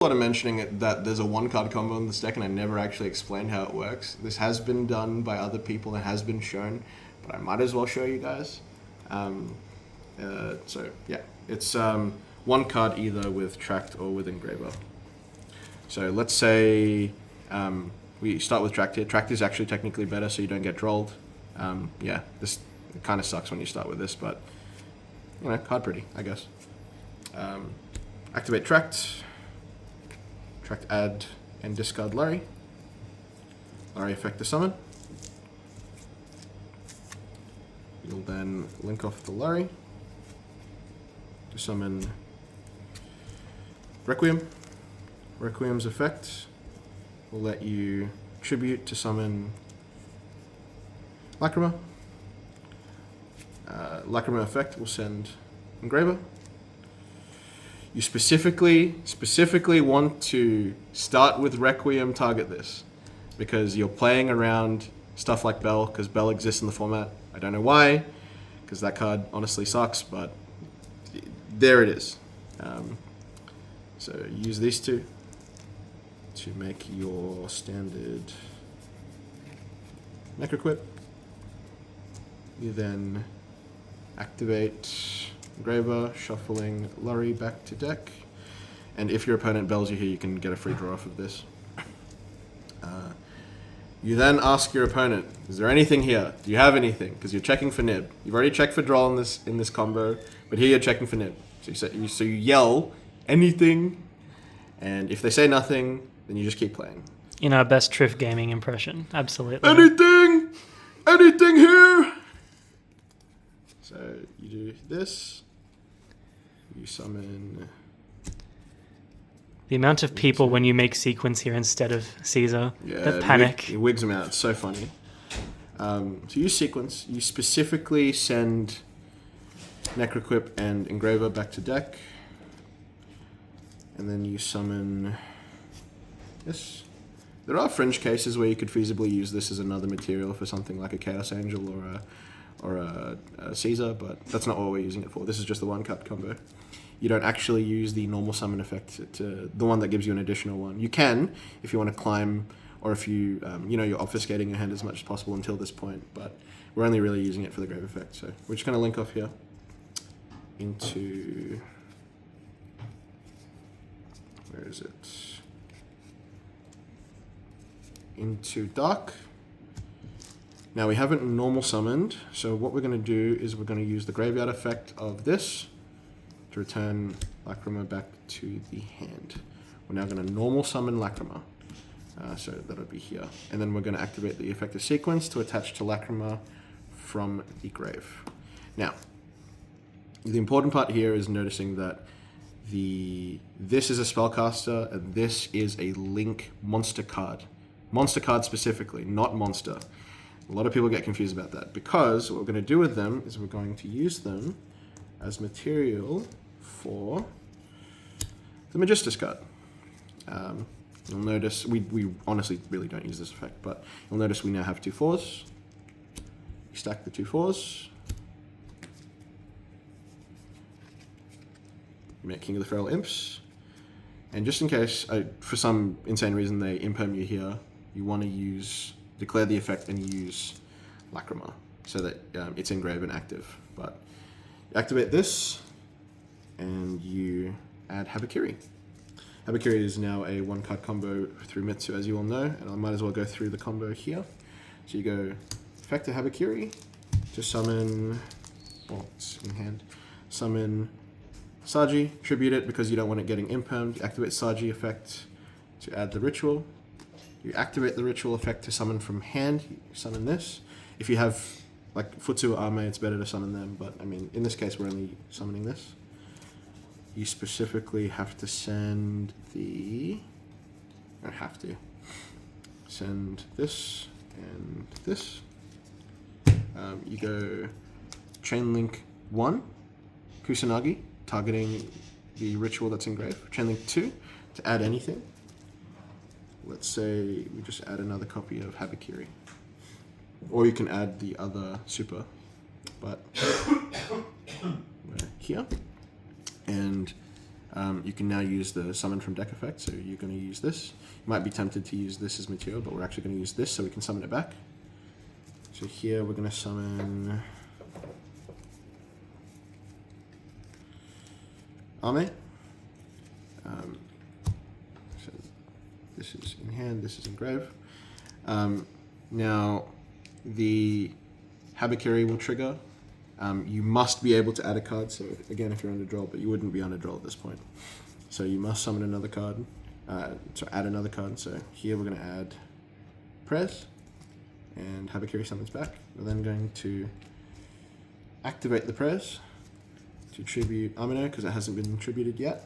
A lot of mentioning it, that there's a one-card combo in this deck, and I never actually explained how it works. This has been done by other people and has been shown, but I might as well show you guys. So yeah, it's one card either with Tract or with Engraver. So let's say we start with Tract here. Tract is actually technically better, so you don't get drolled. Yeah, this kind of sucks when you start with this, but you know, card pretty, I guess. Activate Tract. Tract add and discard Larry. Larry effect to summon. You'll then link off the Larry to summon Requiem. Requiem's effect will let you tribute to summon Lacrima. Lacrima effect will send Engraver. You specifically want to start with Requiem, target this, because you're playing around stuff like Bell, because Bell exists in the format. I don't know why, because that card honestly sucks, but there it is. So use these two to make your standard Necroquip. You then activate Engraver, shuffling Lurry back to deck, and if your opponent bells you here, you can get a free draw off of this. You then ask your opponent, is there anything here? Do you have anything? Because you're checking for nib. You've already checked for draw in this combo, but here you're checking for nib. So you yell, anything, and if they say nothing, then you just keep playing. In our best Triff gaming impression, absolutely. Anything! Anything here! So you do this. You summon... The amount of people when you make sequence here instead of Caesar, that panic. It wigs them out. It's so funny. So you sequence. You specifically send Necroquip and Engraver back to deck. And then you summon this. There are fringe cases where you could feasibly use this as another material for something like a Chaos Angel or a Caesar, but that's not what we're using it for. This is just the one-card combo. You don't actually use the normal summon effect, to the one that gives you an additional one. You can, if you want to climb, or if you, you're obfuscating your hand as much as possible until this point, but we're only really using it for the grave effect. So we're just going to link off here into, where is it? Into Dark. Now we haven't normal summoned, so what we're going to do is we're going to use the graveyard effect of this to return Lacrima back to the hand. We're now going to normal summon Lacrima, so that'll be here. And then we're going to activate the effective sequence to attach to Lacrima from the grave. Now, the important part here is noticing that this is a spellcaster and this is a link monster card. Monster card specifically, not monster. A lot of people get confused about that, because what we're going to do with them is we're going to use them as material for the Magistus card. You'll notice, we honestly really don't use this effect, but you'll notice we now have 2 4s. You stack the 2 4s. You make King of the Feral Imps. And just in case, for some insane reason, they imperm you here, you want to declare the effect and use Lacrima, so that it's engraved and active. But you activate this, and you add Habakiri. Habakiri is now a one-card combo through Mitsu, as you all know, and I might as well go through the combo here. So you go effect to Habakiri to summon, it's in hand, summon Saji, tribute it because you don't want it getting impermed. You activate Saji effect to add the ritual. You activate the ritual effect to summon from hand. You summon this. If you have like Futsu or Ame, it's better to summon them, but I mean, in this case, we're only summoning this. You specifically have to send send this and this. You go Chain Link 1, Kusanagi, targeting the ritual that's engraved. Chain Link 2, to add anything. Let's say we just add another copy of Habakiri. Or you can add the other super, but we're here. And you can now use the summon from deck effect. So you're going to use this. You might be tempted to use this as material, but we're actually going to use this so we can summon it back. So here we're going to summon Ame. So this is in hand, this is in grave. Now the Habakiri will trigger. You must be able to add a card, so again if you're under draw, but you wouldn't be under draw at this point. So you must summon another card, add another card. So here we're going to add Prez, and Habakiri summons back. We're then going to activate the Prez to tribute Amino because it hasn't been tributed yet.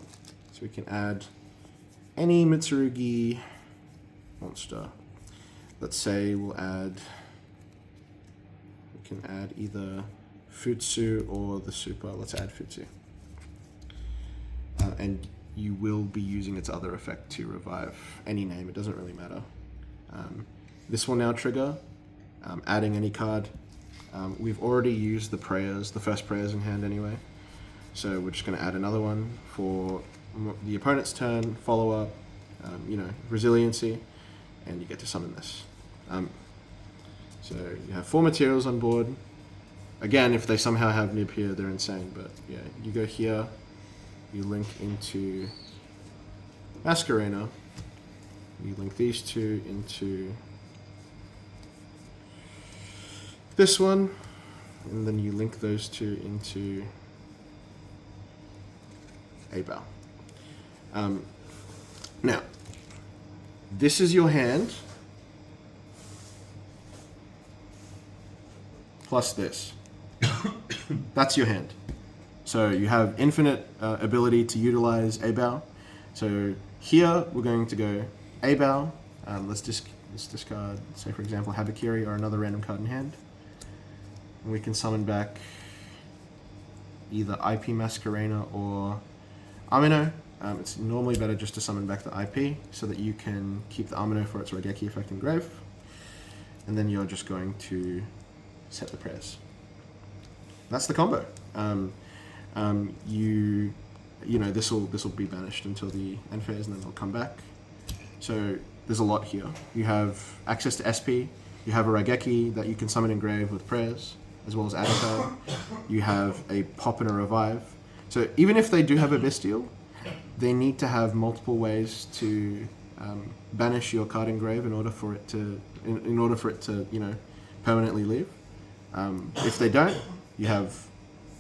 So we can add any Mitsurugi monster. Let's say we can add either Futsu or the super. Let's add Futsu. And you will be using its other effect to revive any name. It doesn't really matter. This will now trigger, adding any card. We've already used the prayers, the first prayers in hand anyway. So we're just going to add another one for the opponent's turn, follow up, resiliency, and you get to summon this. So you have 4 materials on board. Again, if they somehow have Nib here, they're insane. But yeah, you go here, you link into Masquerena, you link these two into this one, and then you link those two into Abel. Now, this is your hand, plus this. That's your hand. So you have infinite ability to utilize Abel. So here we're going to go Abel. Let's discard, say for example, Habakiri or another random card in hand. And we can summon back either IP Masquerena or Amino. It's normally better just to summon back the IP so that you can keep the Amino for its Raigeki effect in grave. And then you're just going to set the prayers. That's the combo. This will be banished until the end phase, and then it'll come back. So there's a lot here. You have access to SP. You have a Raigeki that you can summon in grave with prayers, as well as add a card. You have a pop and a revive. So even if they do have a bestial, they need to have multiple ways to banish your card in grave in order for it to permanently leave. If they don't, you have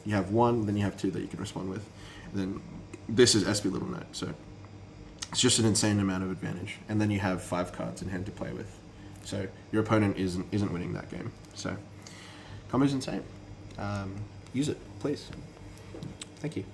1, then you have 2 that you can respond with. And then this is SP Little Note, so it's just an insane amount of advantage. And then you have 5 cards in hand to play with, so your opponent isn't winning that game. So combo's insane. Use it, please. Thank you.